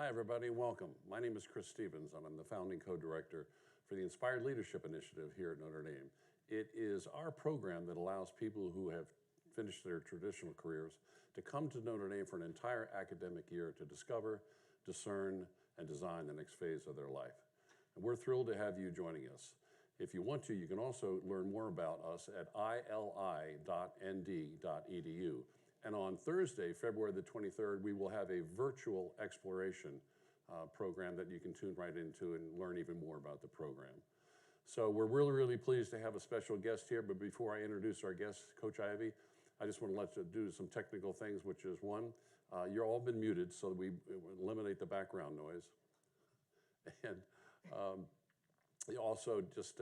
Hi, everybody, and welcome. My name is Chris Stevens, and I'm the founding co-director for the Inspired Leadership Initiative here at Notre Dame. It is our program that allows people who have finished their traditional careers to come to Notre Dame for an entire academic year to discover, discern, and design the next phase of their life. And we're thrilled to have you joining us. If you want to, you can also learn more about us at ili.nd.edu. And on Thursday, February the 23rd, we will have a virtual exploration program that you can tune right into and learn even more about the program. So we're really, really pleased to have a special guest here. But before I introduce our guest, Coach Ivey, I just want to let you do some technical things, which is one, you're all been muted so that we eliminate the background noise. And also just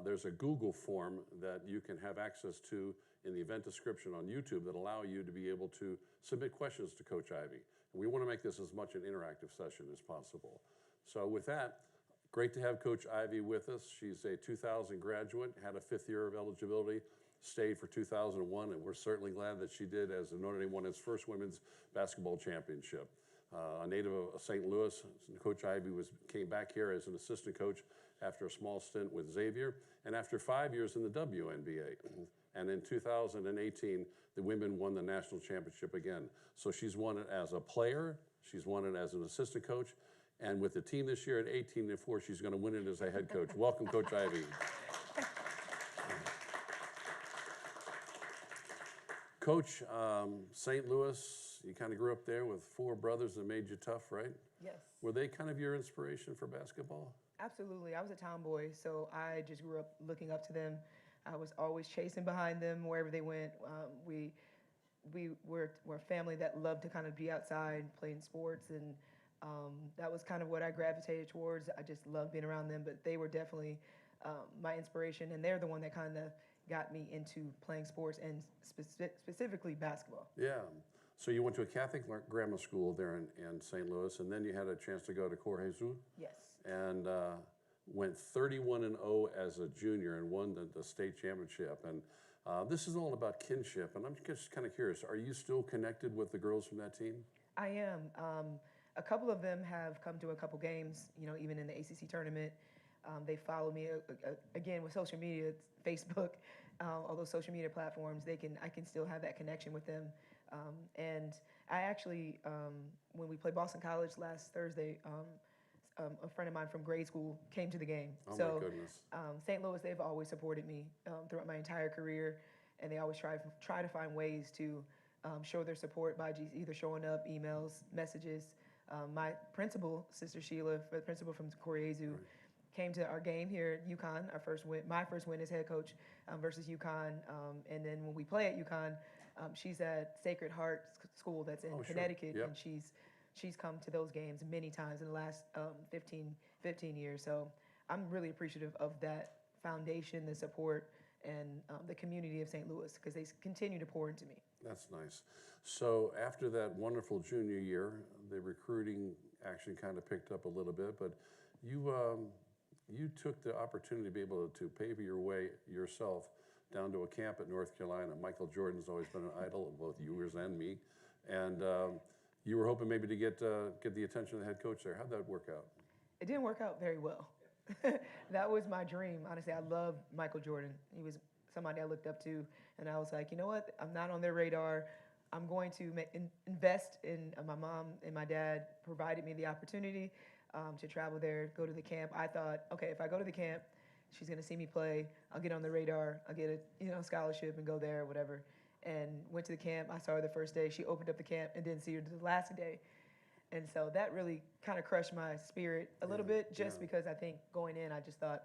there's a Google form that you can have access to in the event description on YouTube that allow you to be able to submit questions to Coach Ivey. And we want to make this as much an interactive session as possible. So with that, great to have Coach Ivey with us. She's a 2000 graduate, had a 5th year of eligibility, stayed for 2001, and we're certainly glad that she did as Notre Dame won its first women's basketball championship. A native of St. Louis, Coach Ivey came back here as an assistant coach after a small stint with Xavier, and after 5 years in the WNBA. And in 2018, the women won the national championship again. So she's won it as a player, she's won it as an assistant coach, and with the team this year at 18-4, she's going to win it as a head coach. Welcome, Coach Ivey. Coach, St. Louis, you kind of grew up there with 4 brothers that made you tough, right? Yes. Were they kind of your inspiration for basketball? Absolutely. I was a tomboy, so I just grew up looking up to them. I was always chasing behind them wherever they went. We were a family that loved to kind of be outside, playing sports, and that was kind of what I gravitated towards. I just loved being around them, but they were definitely my inspiration, and they're the one that kind of got me into playing sports and specifically basketball. Yeah. So you went to a Catholic grammar school there in St. Louis, and then you had a chance to go to Cor Jesus. Yes. And went 31-0 as a junior and won the state championship. And this is all about kinship. And I'm just kind of curious, are you still connected with the girls from that team? I am. A couple of them have come to a couple games, you know, even in the ACC tournament. They follow me again with social media, Facebook, all those social media platforms. I can still have that connection with them. And I actually, when we played Boston College last Thursday, a friend of mine from grade school came to the game. Oh, my goodness. St. Louis, they've always supported me throughout my entire career, and they always try to find ways to show their support by either showing up, emails, messages. My principal, Sister Sheila, the principal from Cor Jesus, right, came to our game here at UConn, my first win as head coach versus UConn. And then when we play at UConn, she's at Sacred Heart School that's in Connecticut, Yep. and she's come to those games many times in the last 15 years. So I'm really appreciative of that foundation, the support, and the community of St. Louis, because they continue to pour into me. That's nice. So after that wonderful junior year, the recruiting action kind of picked up a little bit, but you took the opportunity to be able to pave your way yourself down to a camp at North Carolina. Michael Jordan's always been an idol of both yours and me, and you were hoping maybe to get the attention of the head coach there. How'd that work out? It didn't work out very well. That was my dream. Honestly, I loved Michael Jordan. He was somebody I looked up to, and I was like, you know what? I'm not on their radar. I'm going to invest in my mom and my dad provided me the opportunity to travel there, go to the camp. I thought, okay, if I go to the camp, she's going to see me play. I'll get on the radar. I'll get a scholarship and go there or whatever. And went to the camp. I saw her the first day. She opened up the camp and didn't see her the last day. And so that really kind of crushed my spirit a little bit, just because I think going in, I just thought,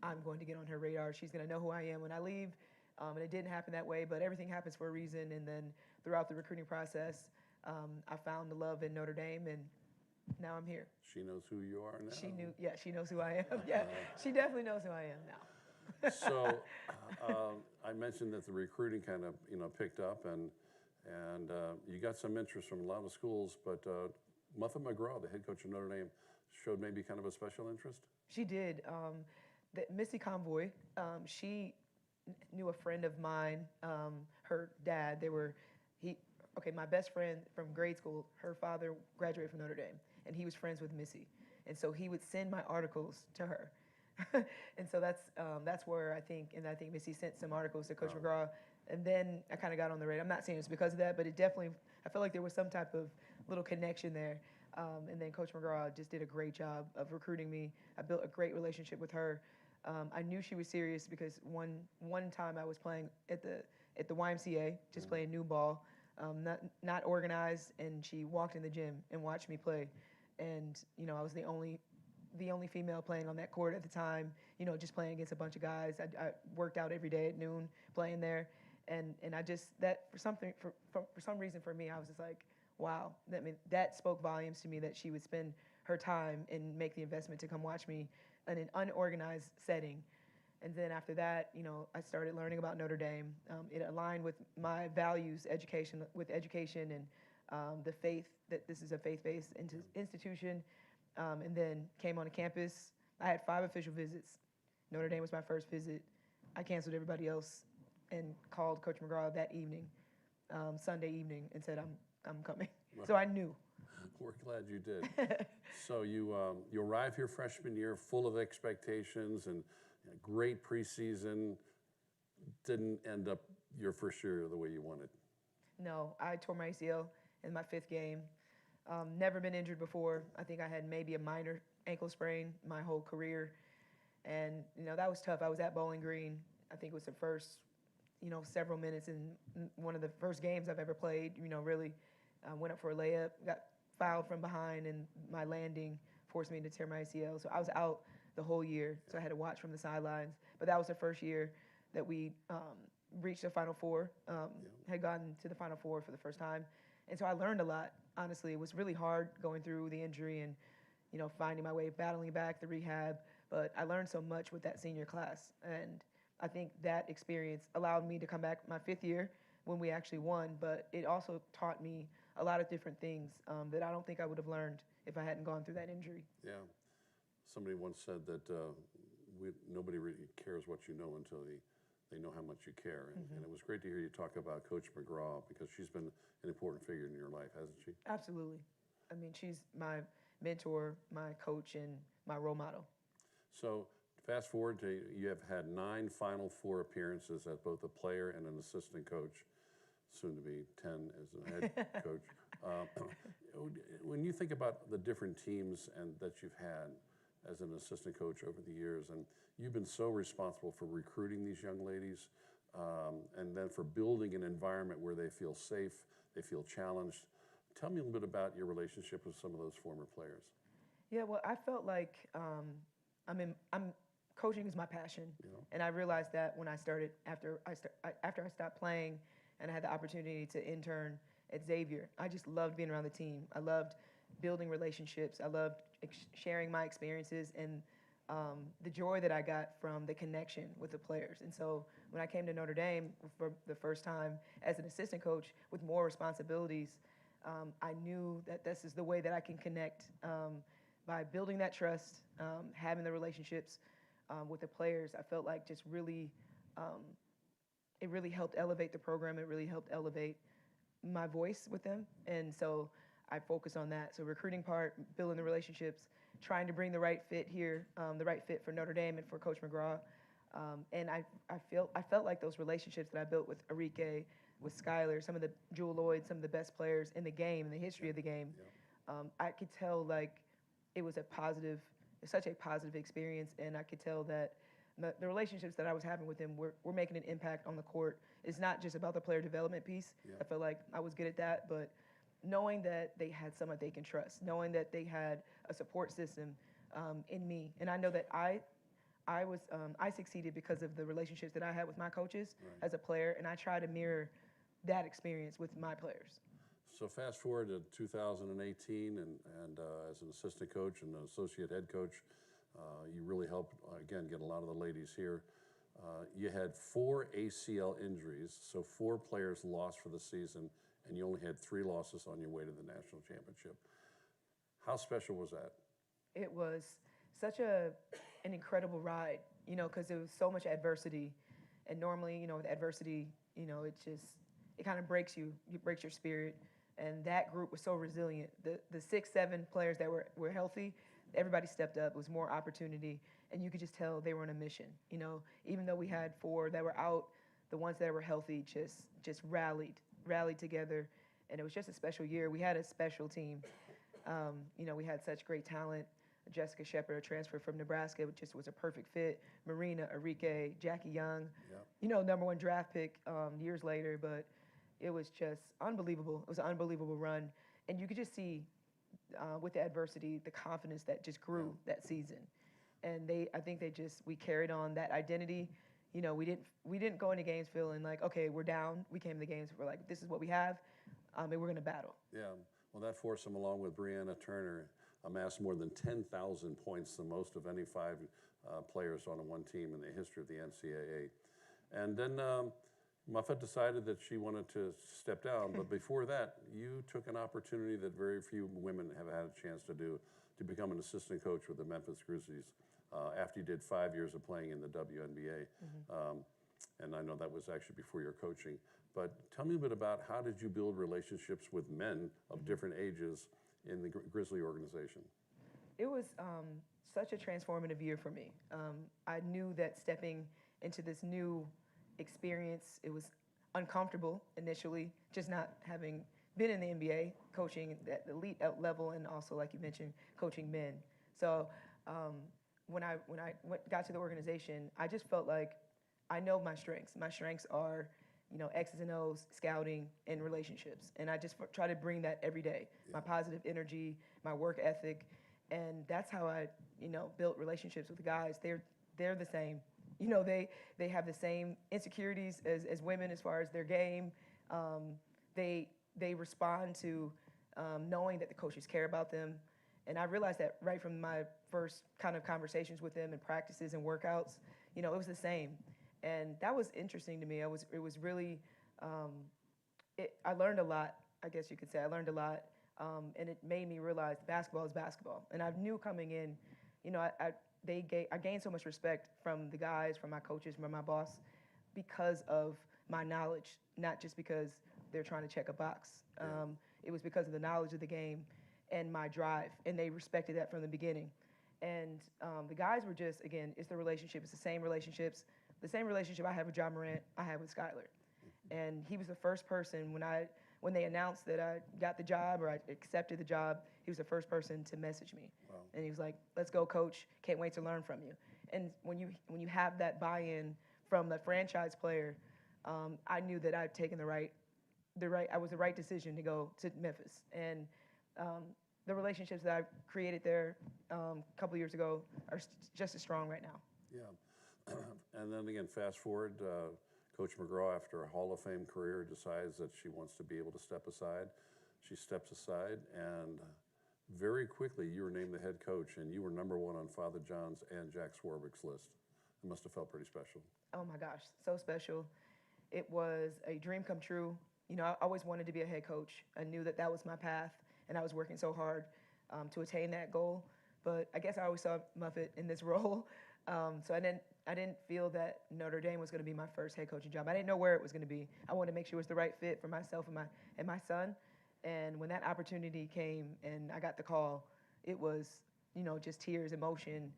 I'm going to get on her radar. She's going to know who I am when I leave. And it didn't happen that way, but everything happens for a reason. And then throughout the recruiting process, I found the love in Notre Dame, and now I'm here. She knows who you are now. She knows who I am. Yeah, she definitely knows who I am now. So I mentioned that the recruiting kind of picked up, and you got some interest from a lot of schools, but Muffet McGraw, the head coach of Notre Dame, showed maybe kind of a special interest. She did. Missy Convoy, she knew a friend of mine, her dad. My best friend from grade school, her father graduated from Notre Dame, and he was friends with Missy. And so he would send my articles to her. And so that's where I think Missy sent some articles to Coach McGraw. And then I kind of got on the radar. I'm not saying it's because of that, but it definitely, I felt like there was some type of little connection there. And then Coach McGraw just did a great job of recruiting me. I built a great relationship with her. I knew she was serious because one time I was playing at the YMCA, just playing new ball, not organized, and she walked in the gym and watched me play. And I was the only female playing on that court at the time, just playing against a bunch of guys. I worked out every day at noon playing there. And I just, that for some reason for me, I was just like, wow, that spoke volumes to me that she would spend her time and make the investment to come watch me in an unorganized setting. And then after that, I started learning about Notre Dame. It aligned with my values, education and the faith, that this is a faith-based institution. And then came on campus. I had 5 official visits. Notre Dame was my first visit. I canceled everybody else and called Coach McGraw that evening, Sunday evening, and said, I'm coming. So I knew. We're glad you did. So you arrive here freshman year full of expectations and great preseason. Didn't end up your first year the way you wanted. No, I tore my ACL in my 5th game. Never been injured before. I think I had maybe a minor ankle sprain my whole career. And, that was tough. I was at Bowling Green. I think it was the first, several minutes in one of the first games I've ever played. Really went up for a layup, got fouled from behind, and my landing forced me to tear my ACL. So I was out the whole year. So I had to watch from the sidelines. But that was the first year that we reached the Final Four, had gotten to the Final Four for the first time. And so I learned a lot, honestly. It was really hard going through the injury and, finding my way, battling back, the rehab. But I learned so much with that senior class. And I think that experience allowed me to come back my 5th year when we actually won. But it also taught me a lot of different things that I don't think I would have learned if I hadn't gone through that injury. Yeah. Somebody once said that nobody really cares what you know until they know how much you care. And it was great to hear you talk about Coach McGraw because she's been an important figure in your life, hasn't she? Absolutely. I mean, she's my mentor, my coach, and my role model. So fast forward to you have had 9 Final Four appearances as both a player and an assistant coach, soon to be 10 as a head coach. When you think about the different teams that you've had as an assistant coach over the years, and you've been so responsible for recruiting these young ladies, and then for building an environment where they feel safe, they feel challenged. Tell me a little bit about your relationship with some of those former players. Yeah, well, I felt like coaching is my passion, and I realized that when I started after I stopped playing, and I had the opportunity to intern at Xavier. I just loved being around the team. I loved building relationships. I loved sharing my experiences and the joy that I got from the connection with the players. And so when I came to Notre Dame for the first time as an assistant coach with more responsibilities, I knew that this is the way that I can connect by building that trust, having the relationships with the players. I felt like just really, it really helped elevate the program. It really helped elevate my voice with them. And so I focused on that. So recruiting part, building the relationships, trying to bring the right fit here, the right fit for Notre Dame and for Coach McGraw. And I felt like those relationships that I built with Arike, with Skylar, some of the Jewel Lloyd, some of the best players in the game, in the history of the game, I could tell like it was such a positive experience, and I could tell that the relationships that I was having with them were making an impact on the court. It's not just about the player development piece. I felt like I was good at that, but knowing that they had someone they can trust, knowing that they had a support system in me, and I know that I succeeded because of the relationships that I had with my coaches as a player, and I try to mirror that experience with my players. So fast forward to 2018, and as an assistant coach and an associate head coach, you really helped, again, get a lot of the ladies here. You had 4 ACL injuries, so 4 players lost for the season, and you only had 3 losses on your way to the national championship. How special was that? It was such an incredible ride, because there was so much adversity. And normally, with adversity, it kind of breaks you. It breaks your spirit. And that group was so resilient. The 6, 7 players that were healthy, everybody stepped up. It was more opportunity, and you could just tell they were on a mission. You know, even though we had 4 that were out, the ones that were healthy just rallied together, and it was just a special year. We had a special team. You know, we had such great talent. Jessica Shepard, a transfer from Nebraska, just was a perfect fit. Marina, Enrique, Jackie Young, you know, #1 draft pick years later, but it was just unbelievable. It was an unbelievable run, and you could just see with the adversity, the confidence that just grew that season. And I think we carried on that identity. You know, we didn't go into games feeling like, okay, we're down. We came to the games, we're like, this is what we have, and we're going to battle. Yeah, well, that foursome, along with Brianna Turner, amassed more than 10,000 points, the most of any 5 players on one team in the history of the NCAA. And then Muffet decided that she wanted to step down, but before that, you took an opportunity that very few women have had a chance to do, to become an assistant coach with the Memphis Grizzlies after you did 5 years of playing in the WNBA. And I know that was actually before your coaching. But tell me a bit about how did you build relationships with men of different ages in the Grizzly organization? It was such a transformative year for me. I knew that stepping into this new experience, it was uncomfortable initially, just not having been in the NBA, coaching at the elite level, and also, like you mentioned, coaching men. So when I got to the organization, I just felt like I know my strengths. My strengths are, you know, X's and O's, scouting, and relationships. And I just try to bring that every day. My positive energy, my work ethic, and that's how I, you know, built relationships with the guys. They're the same. You know, they have the same insecurities as women as far as their game. They respond to knowing that the coaches care about them. And I realized that right from my first kind of conversations with them and practices and workouts, you know, it was the same. And that was interesting to me. It was really, I learned a lot, I guess you could say. I learned a lot, and it made me realize basketball is basketball. And I knew coming in, you know, I gained so much respect from the guys, from my coaches, from my boss, because of my knowledge, not just because they're trying to check a box. It was because of the knowledge of the game and my drive, and they respected that from the beginning. And the guys were just, again, it's the relationship. It's the same relationships. The same relationship I have with John Morant, I have with Skylar. And he was the first person when they announced that I got the job or I accepted the job, he was the first person to message me. Wow. And he was like, "Let's go, coach. Can't wait to learn from you." And when you have that buy-in from the franchise player, I knew that I'd taken I was the right decision to go to Memphis. And the relationships that I created there a couple years ago are just as strong right now. Yeah. And then again, fast forward, Coach McGraw, after a Hall of Fame career, decides that she wants to be able to step aside. She steps aside, and very quickly you were named the head coach, and you were #1 on Father John's and Jack Swarbrick's list. It must have felt pretty special. Oh my gosh, so special. It was a dream come true. You know, I always wanted to be a head coach. I knew that that was my path, and I was working so hard to attain that goal. But I guess I always saw Muffet in this role. So I didn't feel that Notre Dame was going to be my first head coaching job. I didn't know where it was going to be. I wanted to make sure it was the right fit for myself and my son. And when that opportunity came and I got the call, it was, you know, just tears, emotion.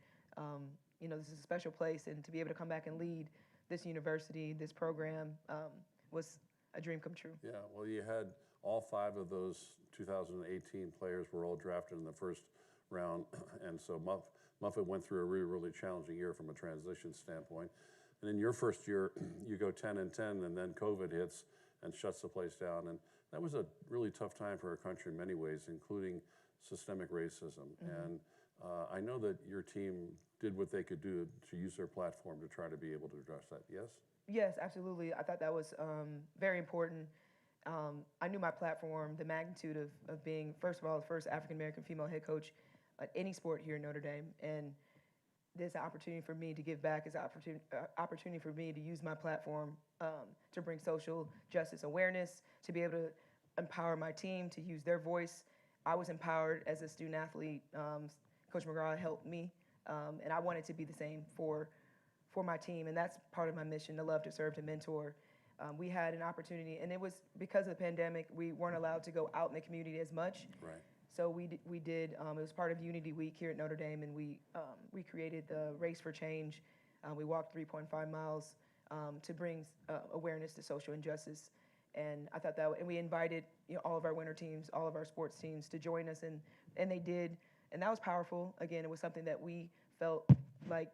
You know, this is a special place, and to be able to come back and lead this university, this program, was a dream come true. Yeah, well, you had all 5 of those 2018 players were all drafted in the first round, and so Muffet went through a really, really challenging year from a transition standpoint. And in your first year, you go 10-10, and then COVID hits and shuts the place down. And that was a really tough time for our country in many ways, including systemic racism. And I know that your team did what they could do to use their platform to try to be able to address that, yes? Yes, absolutely. I thought that was very important. I knew my platform, the magnitude of being, first of all, the first African-American female head coach at any sport here in Notre Dame. And this opportunity for me to give back is an opportunity for me to use my platform to bring social justice awareness, to be able to empower my team to use their voice. I was empowered as a student athlete. Coach McGraw helped me, and I wanted to be the same for my team. And that's part of my mission, to love, to serve, to mentor. we had an opportunity, and it was because of the pandemic, we weren't allowed to go out in the community as much. Right. So we did, it was part of Unity Week here at Notre Dame, and we created the Race for Change. We walked 3.5 miles to bring awareness to social injustice. And I thought that, and we invited all of our winter teams, all of our sports teams to join us, and they did. And that was powerful. Again, it was something that we felt like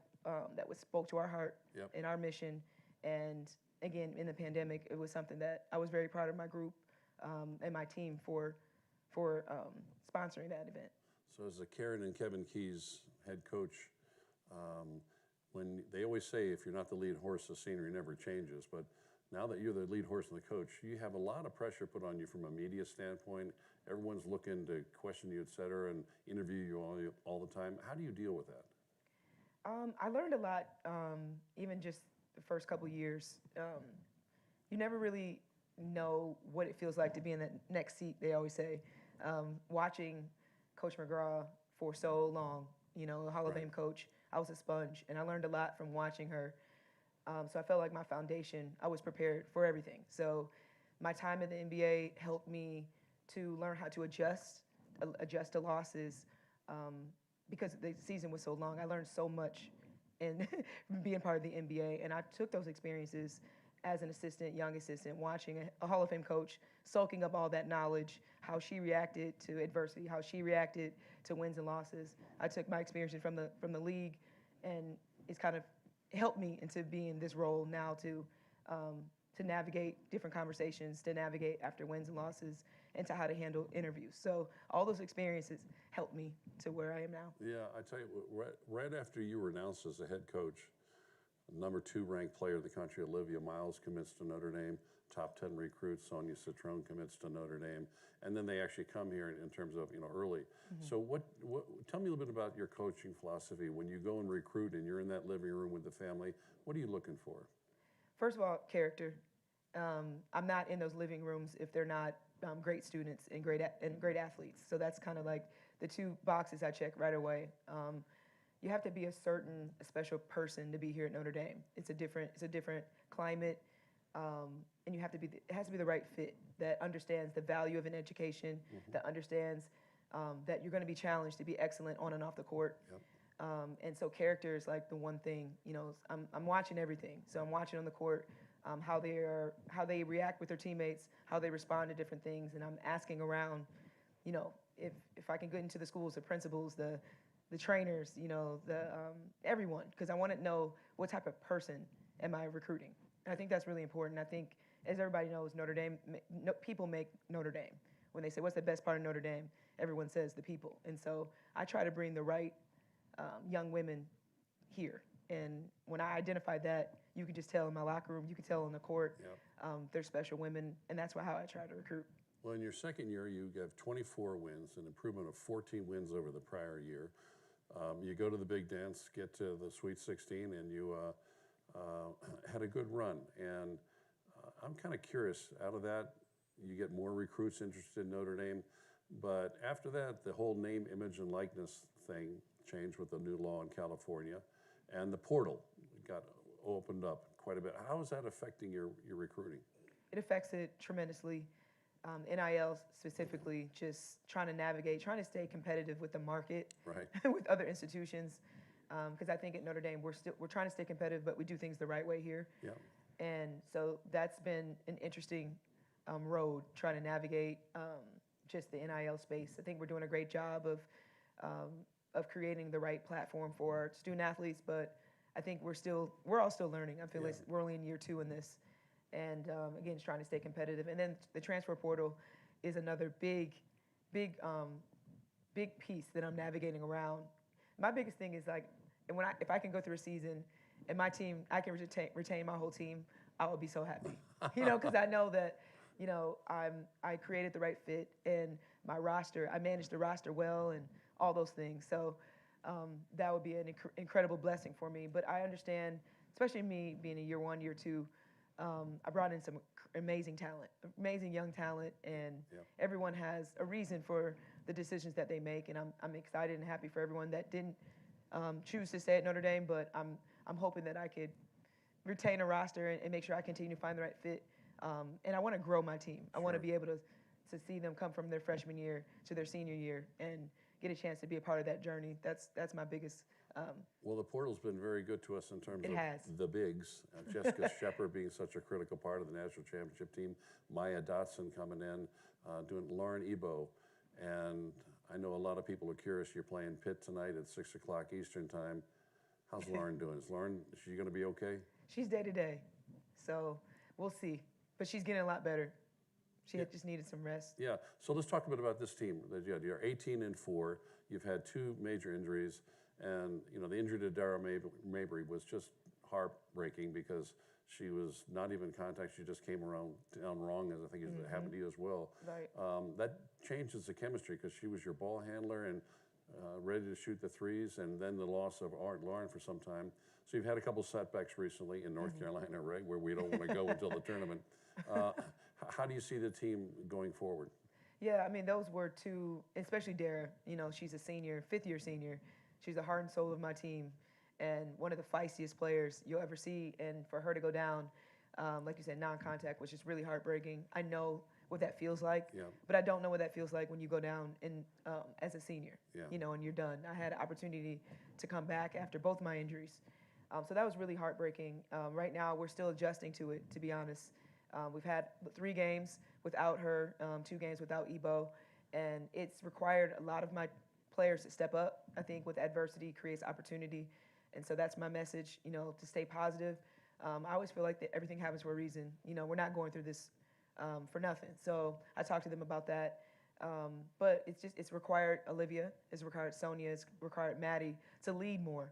spoke to our heart and our mission. And again, in the pandemic, it was something that I was very proud of my group and my team for sponsoring that event. So as a Karen and Kevin Keys head coach, when they always say if you're not the lead horse, the scenery never changes. But now that you're the lead horse and the coach, you have a lot of pressure put on you from a media standpoint. Everyone's looking to question you, et cetera, and interview you all the time. How do you deal with that? I learned a lot, even just the first couple years. You never really know what it feels like to be in the next seat, they always say. Watching Coach McGraw for so long, a Hall of Fame coach, I was a sponge, and I learned a lot from watching her. So I felt like my foundation, I was prepared for everything. So my time in the NBA helped me to learn how to adjust to losses, because the season was so long. I learned so much in being part of the NBA, and I took those experiences as an assistant, young assistant, watching a Hall of Fame coach, soaking up all that knowledge, how she reacted to adversity, how she reacted to wins and losses. I took my experiences from the league, and it's kind of helped me into being this role now to navigate different conversations, to navigate after wins and losses, and to how to handle interviews. So all those experiences helped me to where I am now. Yeah, I tell you, right after you were announced as the head coach, number 2 ranked player of the country, Olivia Miles, commits to Notre Dame. Top 10 recruit, Sonia Citrone, commits to Notre Dame. And then they actually come here in terms of, early. So tell me a little bit about your coaching philosophy. When you go and recruit and you're in that living room with the family, what are you looking for? First of all, character. I'm not in those living rooms if they're not great students and great athletes. So that's kind of like the 2 boxes I check right away. You have to be a special person to be here at Notre Dame. It's a different climate, and it has to be the right fit that understands the value of an education, that understands that you're going to be challenged to be excellent on and off the court. And so character is like the one thing. I'm watching everything. So I'm watching on the court how they react with their teammates, how they respond to different things, and I'm asking around. If I can get into the schools, the principals, the trainers, everyone, because I want to know what type of person am I recruiting. And I think that's really important. I think, as everybody knows, Notre Dame, people make Notre Dame. When they say, what's the best part of Notre Dame? Everyone says the people. And so I try to bring the right young women here. And when I identify that, you can just tell in my locker room, you can tell on the court, they're special women, and that's how I try to recruit. Well, in your second year, you have 24 wins, an improvement of 14 wins over the prior year. You go to the big dance, get to the Sweet 16, and you had a good run. And I'm kind of curious, out of that, you get more recruits interested in Notre Dame. But after that, the whole name, image, and likeness thing changed with the new law in California. And the portal got opened up quite a bit. How is that affecting your recruiting? It affects it tremendously. NIL specifically, just trying to navigate, trying to stay competitive with the market, with other institutions. Because I think at Notre Dame, we're trying to stay competitive, but we do things the right way here. And so that's been an interesting road, trying to navigate just the NIL space. I think we're doing a great job of creating the right platform for student athletes, but I think we're all still learning. I feel like we're only in year 2 in this. And again, just trying to stay competitive. And then the transfer portal is another big piece that I'm navigating around. My biggest thing is like, and if I can go through a season and my team, I can retain my whole team, I will be so happy. Because I know that, I created the right fit, and my roster, I managed the roster well, and all those things. So that would be an incredible blessing for me. But I understand, especially me being in year 1, year 2. I brought in some amazing talent, amazing young talent, and everyone has a reason for the decisions that they make. And I'm excited and happy for everyone that didn't choose to stay at Notre Dame, but I'm hoping that I could retain a roster and make sure I continue to find the right fit And I want to grow my team. I want to Sure. be able to see them come from their freshman year to their senior year and get a chance to be a part of that journey. That's my biggest. Well, the portal's been very good to us in terms It of has. the bigs. Jessica Shepard being such a critical part of the national championship team. Maya Dotson coming in, doing Lauren Ebo. And I know a lot of people are curious. You're playing Pitt tonight at 6 o'clock Eastern time. How's Lauren doing? Is she going to be okay? She's day to day, so we'll see. But she's getting a lot better. She just needed some rest. Yeah. So let's talk a bit about this team that you had. You're 18-4. You've had 2 major injuries, and the injury to Dara Mabry was just heartbreaking because she was not even in contact. She just came down wrong, as I think it happened to you as well. Right. That changes the chemistry because she was your ball handler and ready to shoot the threes, and then the loss of Lauren for some time. So you've had a couple setbacks recently in North Carolina, right, where we don't want to go until the tournament. How do you see the team going forward? Yeah, I mean, those were 2, especially Dara. She's a senior, 5th-year senior. She's the heart and soul of my team and one of the feistiest players you'll ever see. And for her to go down, like you said, non-contact, which is really heartbreaking. I know what that feels like, but I don't know what that feels like when you go down as a senior, and you're done. I had an opportunity to come back after both my injuries. So that was really heartbreaking. Right now, we're still adjusting to it, to be honest. We've had 3 games without her, 2 games without Ebo, and it's required a lot of my players to step up. I think with adversity creates opportunity, and so that's my message, to stay positive. I always feel like that everything happens for a reason. We're not going through this for nothing. So I talked to them about that. But it's required Olivia, it's required Sonia, it's required Maddie to lead more,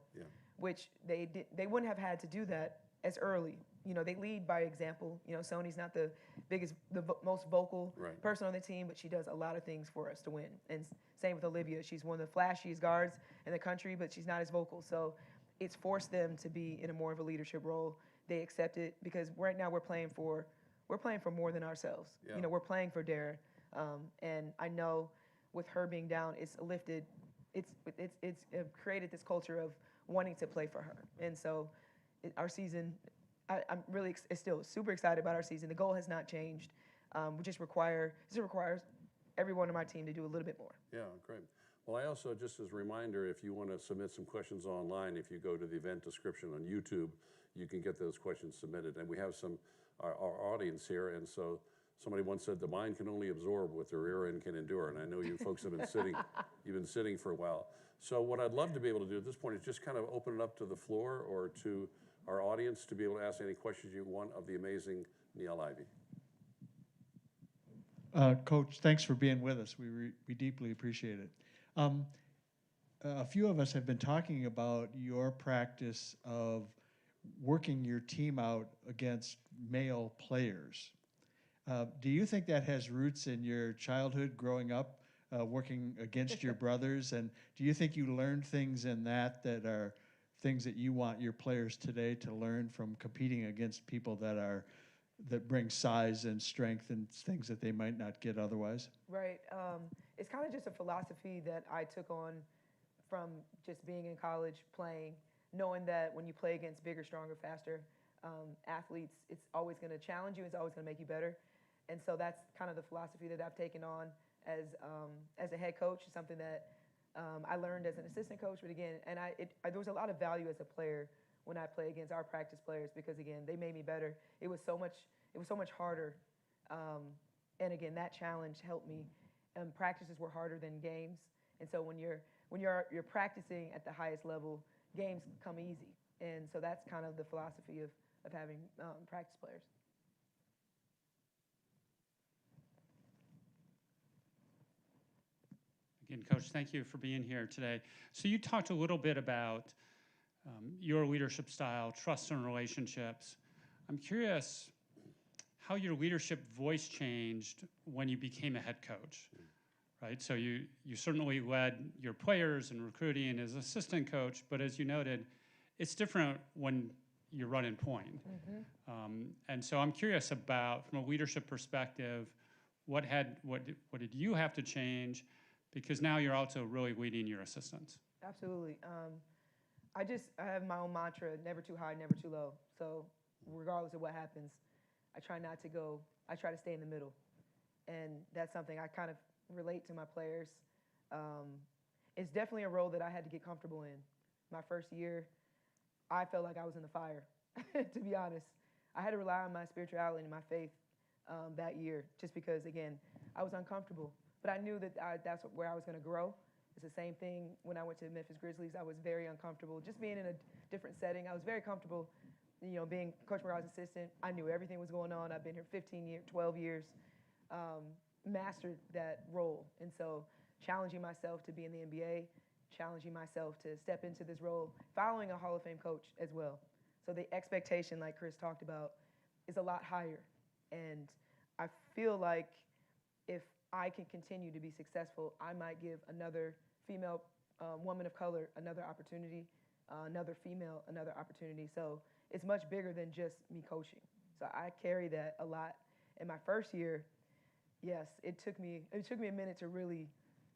which they wouldn't have had to do that as early. They lead by example. Sony's not the most vocal person on the team, but she does a lot of things for us to win. And same with Olivia. She's one of the flashiest guards in the country, but she's not as vocal. So it's forced them to be in a more of a leadership role. They accept it because right now we're playing for more than ourselves. Yeah. We're playing for Dara. And I know with her being down, it's lifted. It's created this culture of wanting to play for her. And so our season, I'm really still super excited about our season. The goal has not changed. It just requires everyone on my team to do a little bit more. Yeah, great. Well, I also, just as a reminder, if you want to submit some questions online, if you go to the event description on YouTube, you can get those questions submitted. And we have our audience here, and so somebody once said, the mind can only absorb what the rear end can endure. And I know you folks have been you've been sitting for a while. So what I'd love to be able to do at this point is just kind of open it up to the floor or to our audience to be able to ask any questions you want of the amazing Niele Ivey. Coach, thanks for being with us. We deeply appreciate it. A few of us have been talking about your practice of working your team out against male players. Do you think that has roots in your childhood growing up, working against your brothers? And do you think you learned things in that are things that you want your players today to learn from competing against people that bring size and strength and things that they might not get otherwise? Right. It's kind of just a philosophy that I took on from just being in college, playing, knowing that when you play against bigger, stronger, faster athletes, it's always going to challenge you. It's always going to make you better. And so that's kind of the philosophy that I've taken on as a head coach, something that I learned as an assistant coach. But again, there was a lot of value as a player when I play against our practice players because, again, they made me better. It was so much harder. And again, that challenge helped me. Practices were harder than games. And so when you're practicing at the highest level, games come easy. And so that's kind of the philosophy of having practice players. Again, Coach, thank you for being here today. So you talked a little bit about your leadership style, trust and relationships. I'm curious how your leadership voice changed when you became a head coach, right? So you certainly led your players in recruiting as assistant coach, but as you noted, it's different when you're running point. Mm-hmm. And so I'm curious about, from a leadership perspective, what did you have to change? Because now you're also really leading your assistants. Absolutely. I have my own mantra, never too high, never too low. So regardless of what happens, I try not to go, I try to stay in the middle. And that's something I kind of relate to my players. It's definitely a role that I had to get comfortable in. My first year, I felt like I was in the fire, to be honest. I had to rely on my spirituality and my faith that year, just because, again, I was uncomfortable. But I knew that that's where I was going to grow. It's the same thing when I went to the Memphis Grizzlies. I was very uncomfortable. Just being in a different setting, I was very comfortable, being Coach McGraw's assistant. I knew everything was going on. I've been here 15 years, 12 years, mastered that role. And so challenging myself to be in the NBA, challenging myself to step into this role, following a Hall of Fame coach as well. So the expectation, like Chris talked about, is a lot higher. And I feel like if I can continue to be successful, I might give another female woman of color another opportunity, another female another opportunity. So it's much bigger than just me coaching. So I carry that a lot. In my first year, yes, it took me a minute to really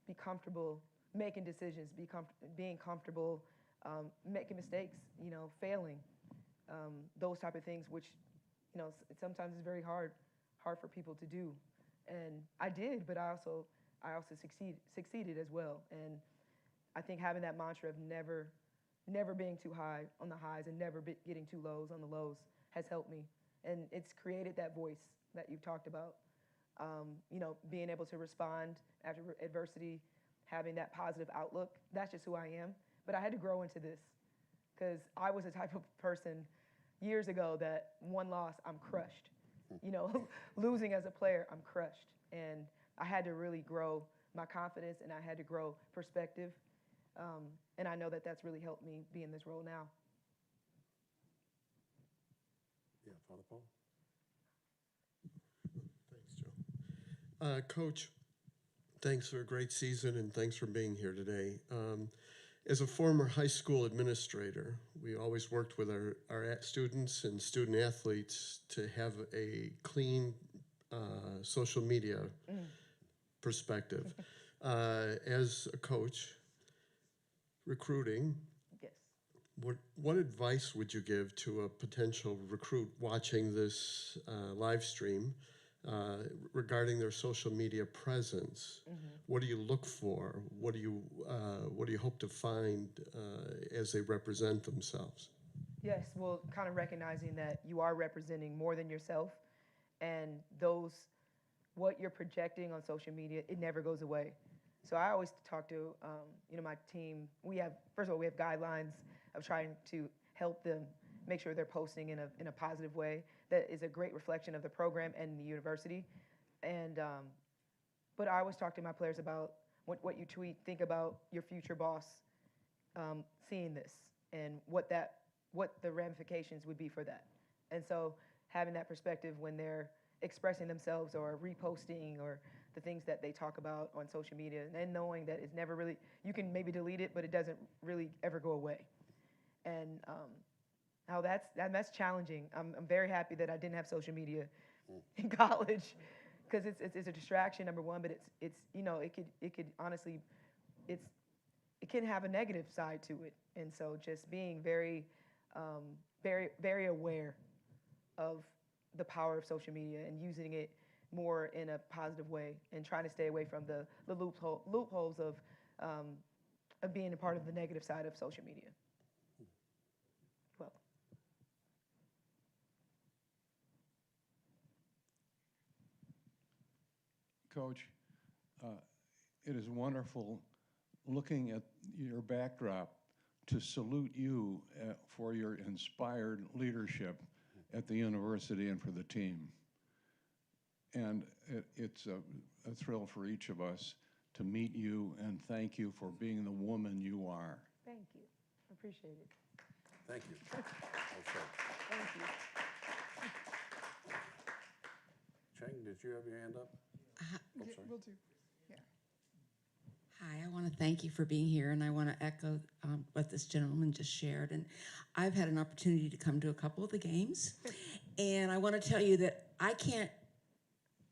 be comfortable making decisions, being comfortable making mistakes, failing, those type of things, which sometimes is very hard for people to do. And I did, but I also succeeded as well. And I think having that mantra of never being too high on the highs and never getting too lows on the lows has helped me. And it's created that voice that you've talked about. Being able to respond after adversity, having that positive outlook. That's just who I am. But I had to grow into this because I was the type of person years ago that one loss, I'm crushed. Losing as a player, I'm crushed. And I had to really grow my confidence, and I had to grow perspective. And I know that that's really helped me be in this role now. Yeah, Father Paul? Thanks, Joe. Coach, thanks for a great season, and thanks for being here today. As a former high school administrator, we always worked with our students and student athletes to have a clean social media perspective. As a coach, recruiting, Yes. what advice would you give to a potential recruit watching this live stream regarding their social media presence? What do you look for? What do you hope to find as they represent themselves? Yes, well, kind of recognizing that you are representing more than yourself, and what you're projecting on social media, it never goes away. So I always talk to, my team. First of all, we have guidelines of trying to help them make sure they're posting in a positive way that is a great reflection of the program and the university. And but I always talk to my players about what you tweet. Think about your future boss seeing this and what the ramifications would be for that. And so having that perspective when they're expressing themselves or reposting or the things that they talk about on social media, and knowing that it's never really, you can maybe delete it, but it doesn't really ever go away. And how that's challenging. I'm very happy that I didn't have social media in college, because it's a distraction, number one, but it's it could honestly, it can have a negative side to it. And so just being very very aware of the power of social media and using it more in a positive way, and trying to stay away from the loopholes of being a part of the negative side of social media. Well, Coach, it is wonderful looking at your backdrop to salute you for your inspired leadership at the university and for the team. And it's a thrill for each of us to meet you, and thank you for being the woman you are. thank you. I appreciate it. Thank you. Well said. Thank you. Cheng, did you have your hand up? Oh, sorry. Will do. Yeah. Hi, I want to thank you for being here, and I want to echo what this gentleman just shared. And I've had an opportunity to come to a couple of the games, and I want to tell you that I can't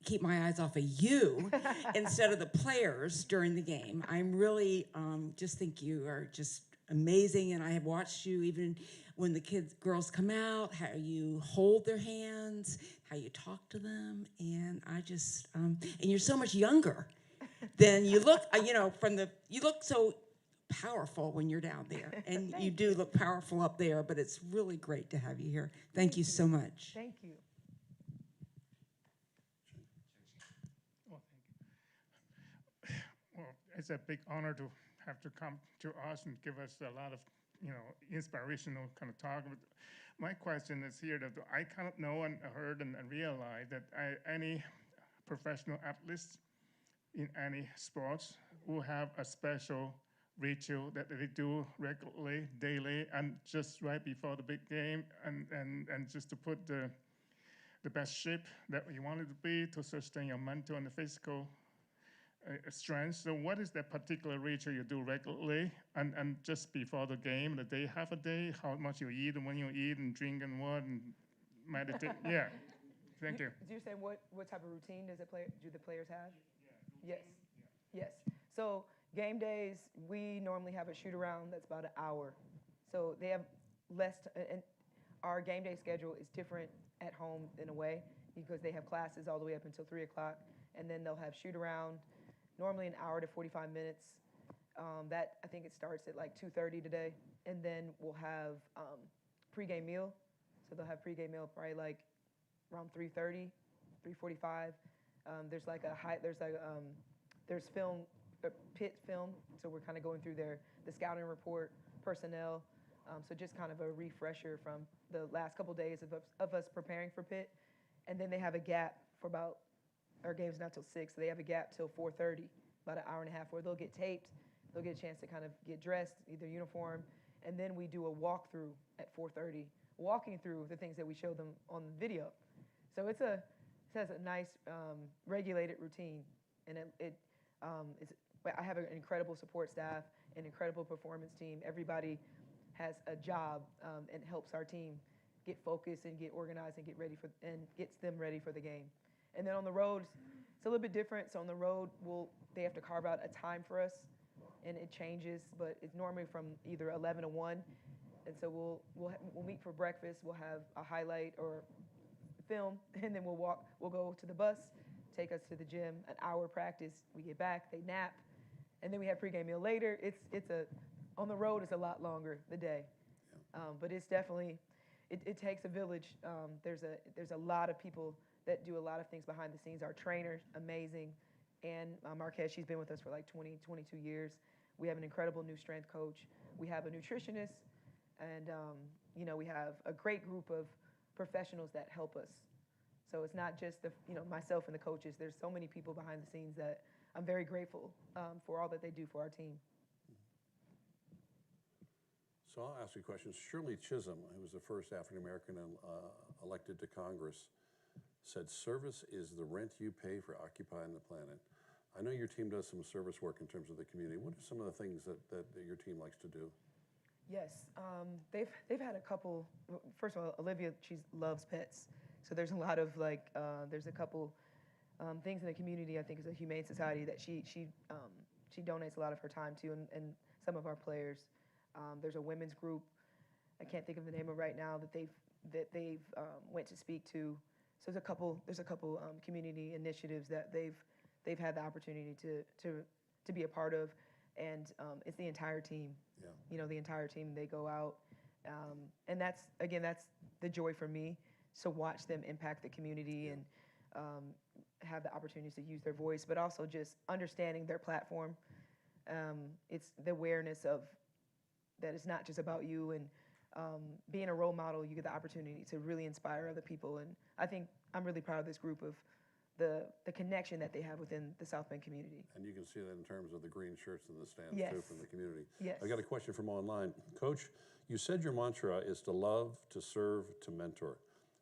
keep my eyes off of you instead of the players during the game. I'm really just think you are just amazing, and I have watched you even when the girls come out, how you hold their hands, how you talk to them, and I just, and you're so much younger than you look, you look so powerful when you're down there, and you do look powerful up there, but it's really great to have you here. Thank you so much. Thank you. Oh, thank you. Well, it's a big honor to have to come to us and give us a lot of, inspirational kind of talk. But my question is here that I kind of know and heard and realized that any professional athletes in any sports will have a special ritual that they do regularly, daily, and just right before the big game, and just to put the best shape that you want it to be to sustain your mental and physical strength. So what is that particular ritual you do regularly, and just before the game, the day, half a day, how much you eat and when you eat and drink and what and meditate? Yeah, thank you. Do you say what type of routine do the players have? Yes, yes. So game days, we normally have a shoot around that's about an hour. So they have and our game day schedule is different at home in a way because they have classes all the way up until 3 o'clock, and then they'll have shoot around, normally an hour to 45 minutes. That, I think it starts at like 2:30 today, and then we'll have pregame meal. So they'll have pregame meal probably like around 3:30, 3:45. There's film, pit film, so we're kind of going through the scouting report, personnel, so just kind of a refresher from the last couple days of us preparing for pit. And then they have a gap for about, our game's not till 6, so they have a gap till 4:30, about an hour and a half, where they'll get taped, they'll get a chance to kind of get dressed, either uniform, and then we do a walkthrough at 4:30, walking through the things that we show them on the video. So it has a nice regulated routine, and I have an incredible support staff, an incredible performance team. Everybody has a job and helps our team get focused and get organized and gets them ready for the game. And then on the road, it's a little bit different. So on the road, they have to carve out a time for us, and it changes, but it's normally from either 11 to 1. And so we'll meet for breakfast. We'll have a highlight or film, and then we'll go to the bus, take us to the gym, an hour practice. We get back, they nap, and then we have pregame meal later. On the road, it's a lot longer, the day. But it's definitely, it takes a village. There's a lot of people that do a lot of things behind the scenes. Our trainer, amazing. And Marquez, she's been with us for like 20, 22 years. We have an incredible new strength coach. We have a nutritionist, and we have a great group of professionals that help us. So it's not just myself and the coaches. There's so many people behind the scenes that I'm very grateful for all that they do for our team. So I'll ask you a question. Shirley Chisholm, who was the first African-American elected to Congress, said service is the rent you pay for occupying the planet. I know your team does some service work in terms of the community. What are some of the things that your team likes to do? Yes, they've had a couple. First of all, Olivia, she loves pets, so there's a lot of there's a couple things in the community. I think is a humane society that she donates a lot of her time to, and some of our players. There's a women's group. I can't think of the name of right now that they've went to speak to. So there's a couple community initiatives that they've had the opportunity to be a part of, and it's the entire team. Yeah. The entire team. They go out, and that's the joy for me, to watch them impact the community and have the opportunities to use their voice, but also just understanding their platform. It's the awareness of that it's not just about you, and being a role model, you get the opportunity to really inspire other people. And I think I'm really proud of this group of the connection that they have within the South Bend community. And you can see that in terms of the green shirts in the stands too Yes. from the community. Yes. I got a question from online. Coach, you said your mantra is to love, to serve, to mentor.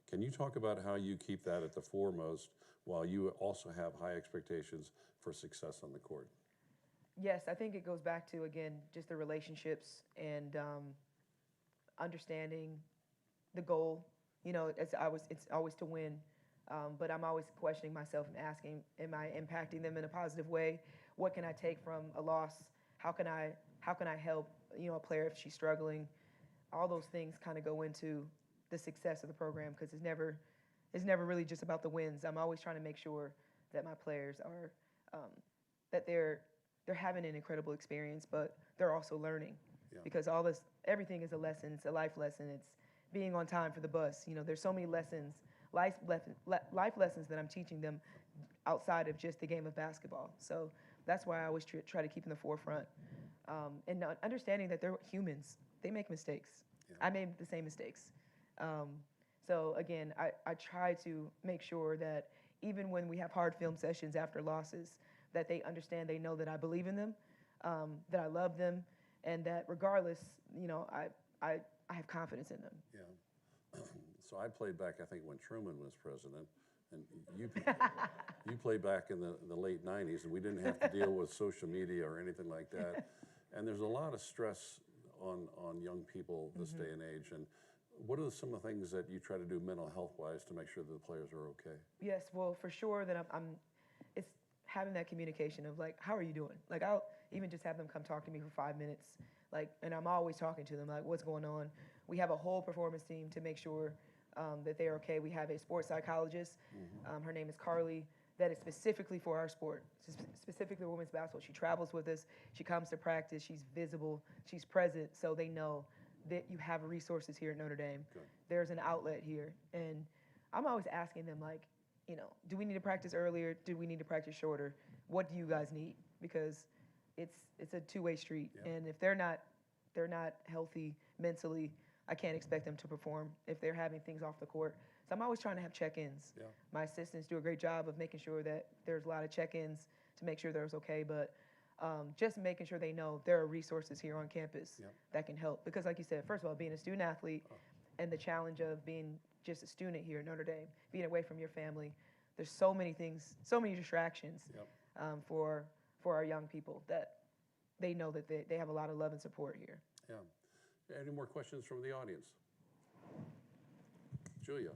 Can you talk about how you keep that at the foremost while you also have high expectations for success on the court? Yes, I think it goes back to, again, just the relationships and understanding the goal. It's always to win, but I'm always questioning myself and asking, am I impacting them in a positive way? What can I take from a loss? How can I how can I help, a player if she's struggling. All those things kind of go into the success of the program because it's never really just about the wins. I'm always trying to make sure that my players are that they're having an incredible experience, but they're also learning because everything is a lesson. It's a life lesson. It's being on time for the bus. There's so many lessons, life lessons that I'm teaching them outside of just the game of basketball. So that's why I always try to keep in the forefront and understanding that they're humans. They make mistakes. I made the same mistakes. So again, I try to make sure that even when we have hard film sessions after losses, that they understand, they know that I believe in them, that I love them, and that regardless, I have confidence in them. Yeah. So I played back, I think, when Truman was president, and you played back in the late 90s, and we didn't have to deal with social media or anything like that. And there's a lot of stress on young people this day and age. And what are some of the things that you try to do mental health-wise to make sure that the players are okay? Yes, well, for sure that it's having that communication of like, how are you doing? Like I'll even just have them come talk to me for 5 minutes, and I'm always talking to them like, what's going on? We have a whole performance team to make sure that they're okay. We have a sports psychologist. Her name is Carly. That is specifically for our sport, specifically women's basketball. She travels with us. She comes to practice. She's visible. She's present, so they know that you have resources here at Notre Dame. Good. There's an outlet here, and I'm always asking them like, do we need to practice earlier? Do we need to practice shorter? What do you guys need? Because it's a two-way street, and if they're not healthy mentally, I can't expect them to perform if they're having things off the court. So I'm always trying to have check-ins. Yeah. My assistants do a great job of making sure that there's a lot of check-ins to make sure they're okay, but just making sure they know there are resources here on campus that can help. Because like you said, first of all, being a student athlete and the challenge of being just a student here at Notre Dame, being away from your family, there's so many things, so many distractions for our young people that they know that they have a lot of love and support here. Yeah. Any more questions from the audience? Julia.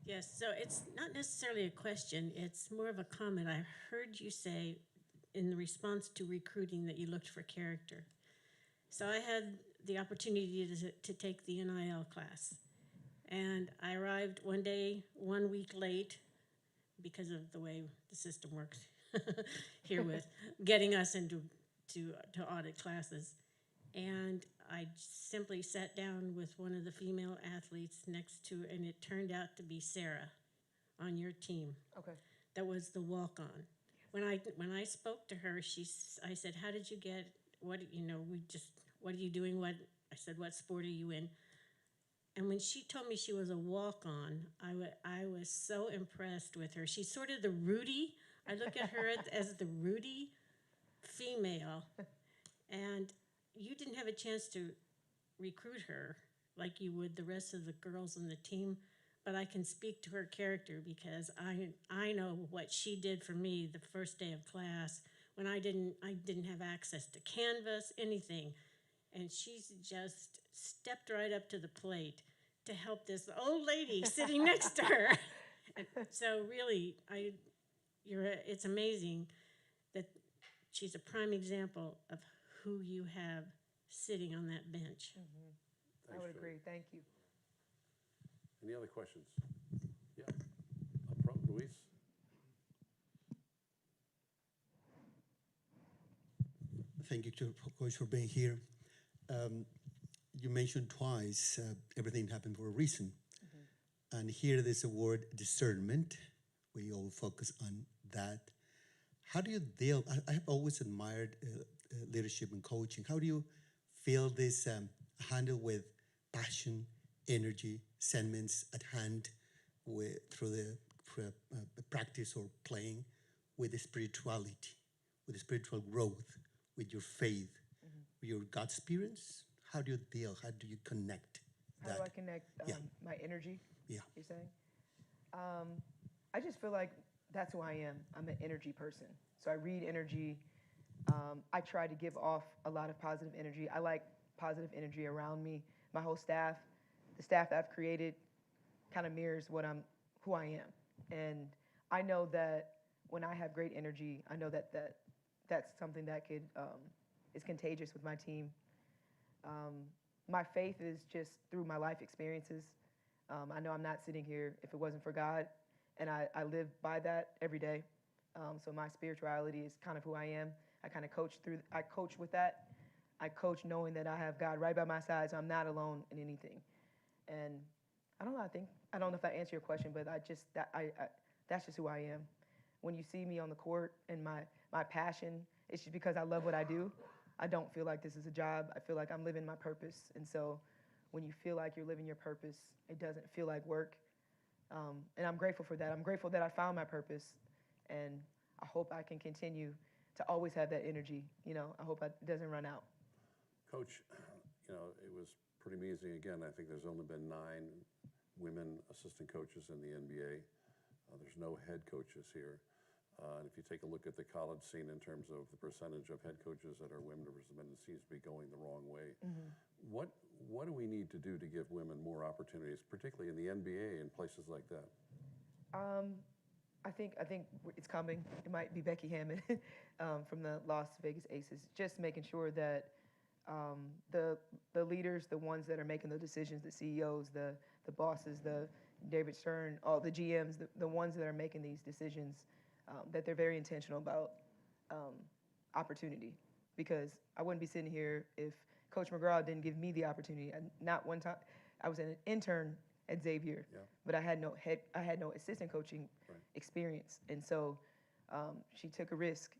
Yes, so it's not necessarily a question, it's more of a comment. I heard you say in response to recruiting that you looked for character. So I had the opportunity to take the NIL class. And I arrived one day, 1 week late, because of the way the system works here with getting us into to audit classes. And I simply sat down with one of the female athletes next to, and it turned out to be Sarah on your team. Okay. That was the walk-on. When I spoke to her, I said, "How did you get? What are you doing? I said, "What sport are you in?" And when she told me she was a walk-on, I was so impressed with her. She's sort of the Rudy. I look at her as the Rudy female, and you didn't have a chance to recruit her like you would the rest of the girls on the team, but I can speak to her character because I know what she did for me the first day of class when I didn't have access to Canvas, anything, and she's just stepped right up to the plate to help this old lady sitting next to her. And so really, it's amazing that she's a prime example of who you have sitting on that bench. I would agree. Thank you. Any other questions? Yeah, up front, Luis. Thank you, Coach, for being here. You mentioned twice everything happened for a reason. And here there's a word discernment. We all focus on that. How do you deal? I have always admired leadership and coaching. How do you feel this handled with passion, energy, sentiments at hand through the practice or playing with the spirituality, with the spiritual growth, with your faith, with your God experience? How do you deal? How do you connect that? How do I connect my energy? Yeah. You're saying? I just feel like that's who I am. I'm an energy person. So I read energy. I try to give off a lot of positive energy. I like positive energy around me. My whole staff, the staff that I've created, kind of mirrors who I am. And I know that when I have great energy, I know that that's something that could is contagious with my team. My faith is just through my life experiences. I know I'm not sitting here if it wasn't for God, and I live by that every day. So my spirituality is kind of who I am. I kind of coach with that. I coach knowing that I have God right by my side, so I'm not alone in anything. And I don't know. I don't know if that answered your question, but that's just who I am. When you see me on the court and my passion, it's just because I love what I do. I don't feel like this is a job. I feel like I'm living my purpose. And so when you feel like you're living your purpose, it doesn't feel like work. And I'm grateful for that. I'm grateful that I found my purpose. And I hope I can continue to always have that energy. I hope it doesn't run out. Coach, it was pretty amazing. Again, I think there's only been 9 women assistant coaches in the NBA. There's no head coaches here. And if you take a look at the college scene in terms of the percentage of head coaches that are women versus men, it seems to be going the wrong way. Mm-hmm. What do we need to do to give women more opportunities, particularly in the NBA and places like that? I think it's coming. It might be Becky Hammond from the Las Vegas Aces. Just making sure that the leaders, the ones that are making the decisions, the CEOs, the bosses, the David Stern, all the GMs, the ones that are making these decisions, that they're very intentional about opportunity. Because I wouldn't be sitting here if Coach McGraw didn't give me the opportunity. Not one time. I was an intern at Xavier, but I had no assistant coaching experience, and so she took a risk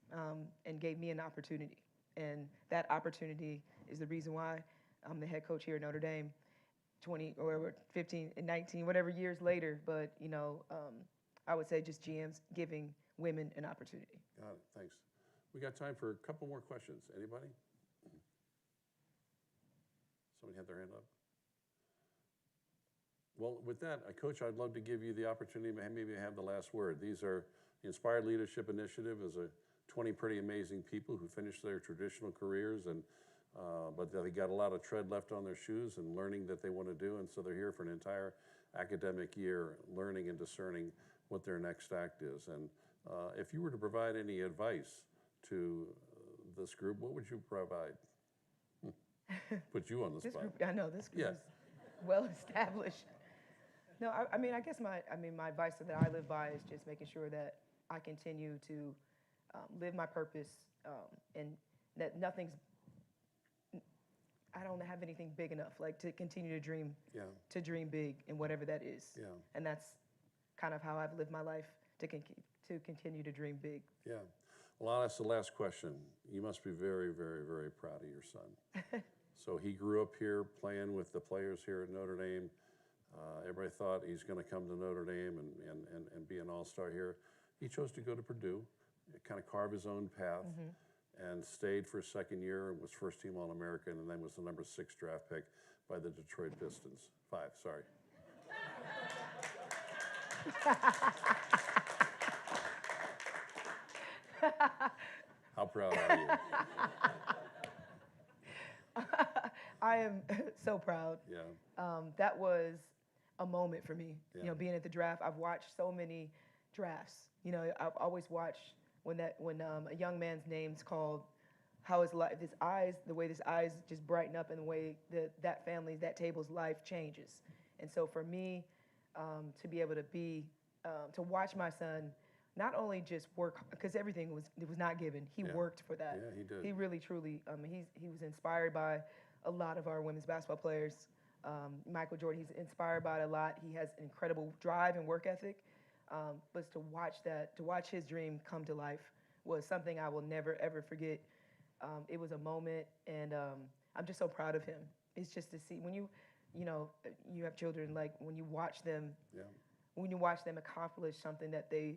and gave me an opportunity. And that opportunity is the reason why I'm the head coach here at Notre Dame 20 or 15 and 19, whatever years later. But, I would say just GMs giving women an opportunity. Got it. Thanks. We got time for a couple more questions. Anybody? Somebody had their hand up? Well, with that, Coach, I'd love to give you the opportunity to maybe have the last word. These are the Inspired Leadership Initiative is 20 pretty amazing people who finished their traditional careers, but they got a lot of tread left on their shoes and learning that they want to do, and so they're here for an entire academic year learning and discerning what their next act is. And if you were to provide any advice to this group, what would you provide? Put you on the spot. I know this group is well established. No, I guess my advice that I live by is just making sure that I continue to live my purpose, and that I don't have anything big enough, like to continue to dream, to dream big in whatever that is. Yeah. And that's kind of how I've lived my life, to continue to dream big. Yeah. Well, I'll ask the last question. You must be very, very, very proud of your son. So he grew up here playing with the players here at Notre Dame. Everybody thought he's going to come to Notre Dame and be an all-star here. He chose to go to Purdue, kind of carve his own path, and stayed for a second year and was first-team All-American, and then was the number 6 draft pick by the Detroit Pistons. 5, sorry. How proud are you? I am so proud. Yeah. That was a moment for me. Yeah. Being at the draft, I've watched so many drafts. I've always watched when a young man's name's called, how his life, the way his eyes just brighten up, and the way that family's, that table's life changes. And so for me, to be able to watch my son not only just work, because everything was not given. He worked for that. Yeah, he did. He really, truly, he was inspired by a lot of our women's basketball players. Michael Jordan, he's inspired by it a lot. He has incredible drive and work ethic. But to watch his dream come to life was something I will never, ever forget. It was a moment, and I'm just so proud of him. It's just to see, when you have children, like when you watch them, accomplish something that they've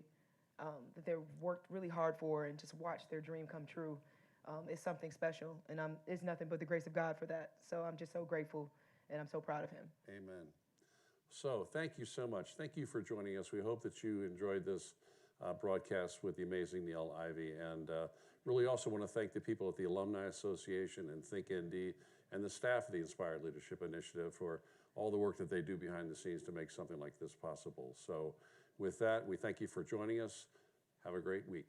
worked really hard for, and just watch their dream come true, is something special. And it's nothing but the grace of God for that. So I'm just so grateful, and I'm so proud of him. Amen. So thank you so much. Thank you for joining us. We hope that you enjoyed this broadcast with the amazing Niele Ivey. And really also want to thank the people at the Alumni Association and ThinkND and the staff of the Inspired Leadership Initiative for all the work that they do behind the scenes to make something like this possible. So with that, we thank you for joining us. Have a great week.